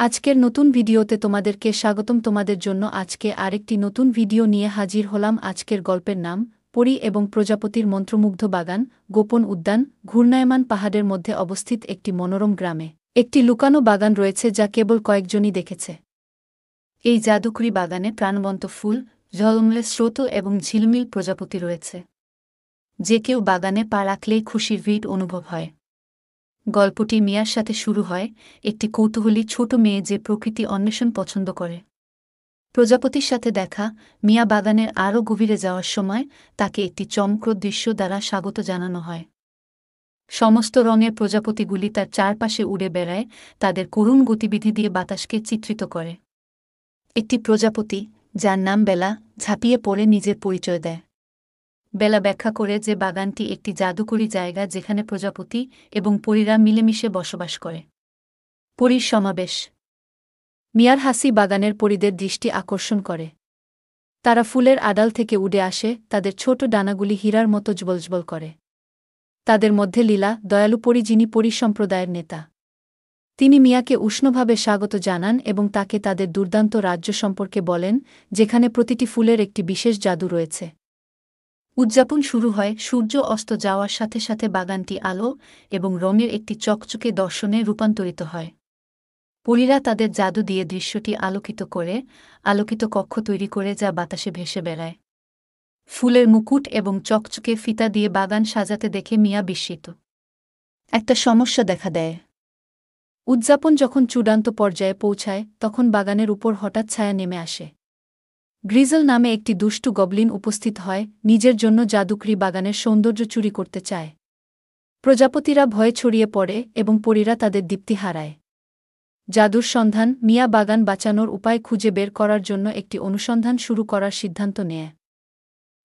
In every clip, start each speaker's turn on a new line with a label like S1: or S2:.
S1: আজকের নতুন ভিডিওতে তোমাদেরকে স্বাগতম। তোমাদের জন্য আজকে আরেকটি নতুন ভিডিও নিয়ে হাজির হলাম। আজকের গল্পের নাম পরী এবং প্রজাপতির মন্ত্রমুগ্ধ বাগান। গোপন উদ্যান। ঘূর্ণায়মান পাহাড়ের মধ্যে অবস্থিত একটি মনোরম গ্রামে একটি লুকানো বাগান রয়েছে যা কেবল কয়েকজনই দেখেছে। এই জাদুকরি বাগানে প্রাণবন্ত ফুল, ঝলমলে স্রোত এবং ঝিলমিল প্রজাপতি রয়েছে। যে কেউ বাগানে পা রাখলেই খুশির ভিড় অনুভব হয়। গল্পটি মিয়ার সাথে শুরু হয়, একটি কৌতূহলী ছোট মেয়ে যে প্রকৃতি অন্বেষণ পছন্দ করে। প্রজাপতির সাথে দেখা। মিয়া বাগানের আরও গভীরে যাওয়ার সময় তাকে একটি চমকপ্রদ দৃশ্য দ্বারা স্বাগত জানানো হয়। সমস্ত রঙের প্রজাপতিগুলি তার চারপাশে উড়ে বেড়ায়, তাদের করুণ গতিবিধি দিয়ে বাতাসকে চিত্রিত করে। একটি প্রজাপতি, যার নাম বেলা, ঝাঁপিয়ে পড়ে নিজের পরিচয় দেয়। বেলা ব্যাখ্যা করে যে বাগানটি একটি জাদুকরী জায়গা যেখানে প্রজাপতি এবং পরীরা মিলেমিশে বসবাস করে। পরীর সমাবেশ। মিয়ার হাসি বাগানের পরীদের দৃষ্টি আকর্ষণ করে। তারা ফুলের আড়াল থেকে উড়ে আসে, তাদের ছোট ডানাগুলি হীরার মতো জ্বলজ্বল করে। তাদের মধ্যে লীলা, দয়ালু পরী, যিনি পরী সম্প্রদায়ের নেতা। তিনি মিয়াকে উষ্ণভাবে স্বাগত জানান এবং তাকে তাদের দুর্দান্ত রাজ্য সম্পর্কে বলেন, যেখানে প্রতিটি ফুলের একটি বিশেষ জাদু রয়েছে। উদযাপন শুরু হয় সূর্য অস্ত যাওয়ার সাথে সাথে। বাগানটি আলো এবং রঙের একটি চকচকে দর্শনে রূপান্তরিত হয়। পরীরা তাদের জাদু দিয়ে দৃশ্যটি আলোকিত করে, আলোকিত কক্ষ তৈরি করে যা বাতাসে ভেসে বেড়ায়। ফুলের মুকুট এবং চকচকে ফিতা দিয়ে বাগান সাজাতে দেখে মিয়া বিস্মিত। একটা সমস্যা দেখা দেয়। উদযাপন যখন চূড়ান্ত পর্যায়ে পৌঁছায় তখন বাগানের উপর হঠাৎ ছায়া নেমে আসে। গ্রিজল নামে একটি দুষ্টু গবলিন উপস্থিত হয়, নিজের জন্য জাদুকরি বাগানের সৌন্দর্য চুরি করতে চায়। প্রজাপতিরা ভয়ে ছড়িয়ে পড়ে এবং পরীরা তাদের দীপ্তি হারায়। জাদুর সন্ধান। মিয়া বাগান বাঁচানোর উপায় খুঁজে বের করার জন্য একটি অনুসন্ধান শুরু করার সিদ্ধান্ত নেয়।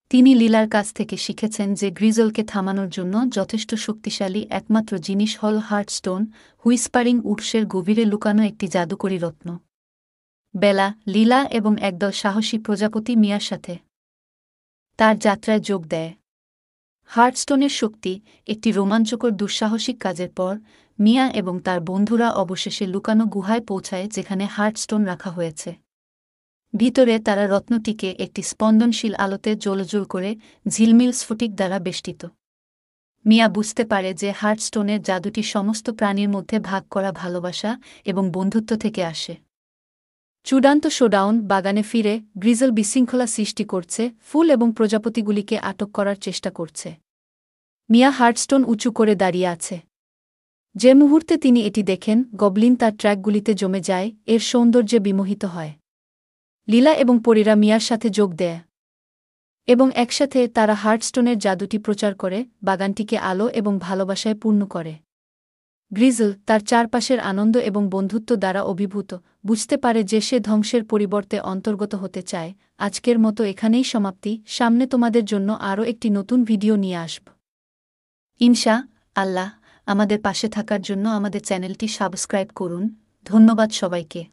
S1: তিনি লীলার কাছ থেকে শিখেছেন যে গ্রিজলকে থামানোর জন্য যথেষ্ট শক্তিশালী একমাত্র জিনিস হল হার্টস্টোন, হুইসপারিং উডসের গভীরে লুকানো একটি জাদুকরী রত্ন। বেলা, লীলা এবং একদল সাহসী প্রজাপতি মিয়ার সাথে তার যাত্রায় যোগ দেয়। হার্টস্টোনের শক্তি। একটি রোমাঞ্চকর দুঃসাহসিক কাজের পর মিয়া এবং তার বন্ধুরা অবশেষে লুকানো গুহায় পৌঁছায় যেখানে হার্টস্টোন রাখা হয়েছে। ভিতরে তারা রত্নটিকে একটি স্পন্দনশীল আলোতে জ্বলজ্বল করে ঝিলমিল স্ফটিক দ্বারা বেষ্টিত। মিয়া বুঝতে পারে যে হার্টস্টোনের জাদুটি সমস্ত প্রাণীর মধ্যে ভাগ করা ভালোবাসা এবং বন্ধুত্ব থেকে আসে। চূড়ান্ত শোডাউন। বাগানে ফিরে গ্রিজল বিশৃঙ্খলা সৃষ্টি করছে, ফুল এবং প্রজাপতিগুলিকে আটক করার চেষ্টা করছে। মিয়া হার্টস্টোন উঁচু করে দাঁড়িয়ে আছে। যে মুহূর্তে তিনি এটি দেখেন, গবলিন তার ট্র্যাকগুলিতে জমে যায়, এর সৌন্দর্যে বিমোহিত হয়। লীলা এবং পরীরা মিয়ার সাথে যোগ দেয় এবং একসাথে তারা হার্টস্টোনের জাদুটি প্রচার করে, বাগানটিকে আলো এবং ভালোবাসায় পূর্ণ করে। গ্রিজল তার চারপাশের আনন্দ এবং বন্ধুত্ব দ্বারা অভিভূত, বুঝতে পারে যে সে ধ্বংসের পরিবর্তে অন্তর্গত হতে চায়। আজকের মতো এখানেই সমাপ্তি। সামনে তোমাদের জন্য আরও একটি নতুন ভিডিও নিয়ে আসব। ইনশা আল্লাহ। আমাদের পাশে থাকার জন্য আমাদের চ্যানেলটি সাবস্ক্রাইব করুন। ধন্যবাদ সবাইকে।